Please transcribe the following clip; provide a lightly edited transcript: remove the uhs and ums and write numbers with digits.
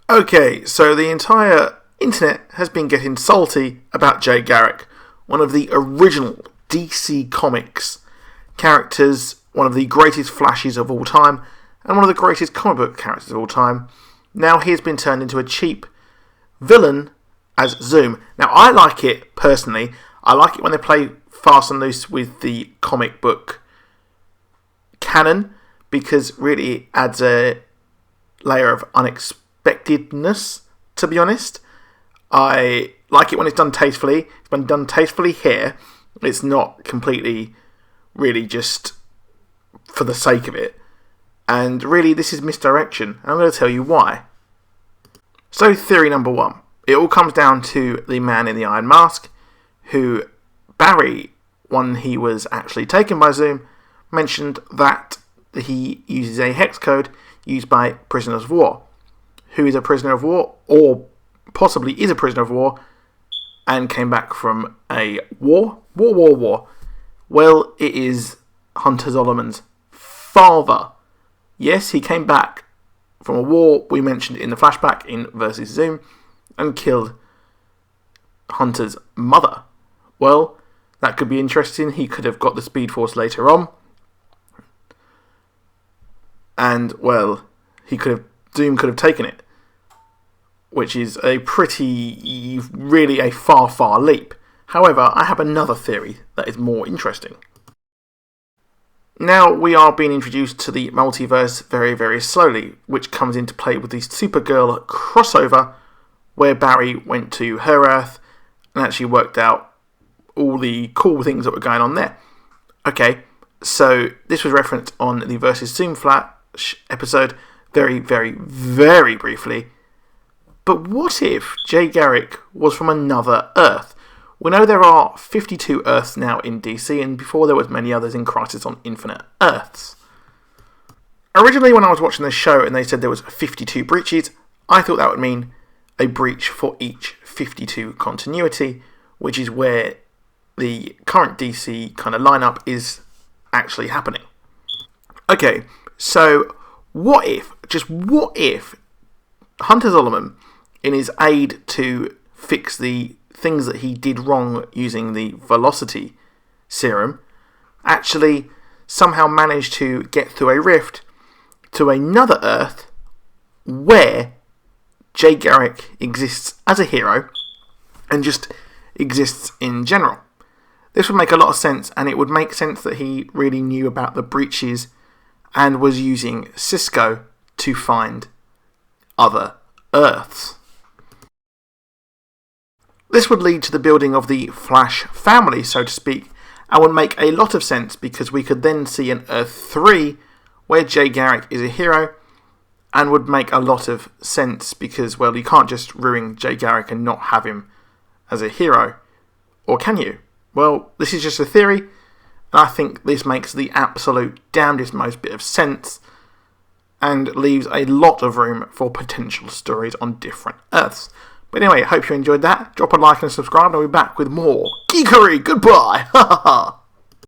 Okay, so the entire internet has been getting salty about Jay Garrick, one of the original DC Comics characters, one of the greatest Flashes of all time, and one of the greatest comic book characters of all time. Now he has been turned into a cheap villain as Zoom. Now I like it personally. I like it when they play fast and loose with the comic book canon, because really it adds a layer of unexpectedness, to be honest. I like it when it's done tastefully. It's been done tastefully here. It's not completely, really just for the sake of it. And really, this is misdirection. And I'm going to tell you why. So, theory number one. It all comes down to the man in the iron mask, who Barry, when he was actually taken by Zoom, mentioned that he uses a hex code used by prisoners of war. Who is a prisoner of war, or possibly is a prisoner of war, and came back from a war. Well, it is Hunter Zolomon's father. Yes, he came back from a war we mentioned in the flashback in Versus Zoom and killed Hunter's mother. Well, that could be interesting. He could have got the Speed Force later on. And, well, Zoom could have taken it. Which is really a far leap. However, I have another theory that is more interesting. Now we are being introduced to the multiverse very slowly, which comes into play with the Supergirl crossover, where Barry went to her Earth and actually worked out all the cool things that were going on there. Okay, so this was referenced on the Versus Zoom Flash episode very briefly. But what if Jay Garrick was from another Earth? We know there are 52 Earths now in DC, and before there was many others in Crisis on Infinite Earths. Originally, when I was watching this show and they said there was 52 breaches, I thought that would mean a breach for each 52 continuity, which is where the current DC kind of lineup is actually happening. Okay, so what if Hunter Zolomon, in his aid to fix the things that he did wrong using the velocity serum, actually somehow managed to get through a rift to another Earth where Jay Garrick exists as a hero and just exists in general. This would make a lot of sense, and it would make sense that he really knew about the breaches and was using Cisco to find other Earths. This would lead to the building of the Flash family, so to speak, and would make a lot of sense because we could then see an Earth 3 where Jay Garrick is a hero, and would make a lot of sense because, well, you can't just ruin Jay Garrick and not have him as a hero. Or can you? Well, this is just a theory, and I think this makes the absolute damnedest most bit of sense and leaves a lot of room for potential stories on different Earths. But anyway, I hope you enjoyed that. Drop a like and subscribe, and I'll be back with more geekery. Goodbye! Ha ha ha!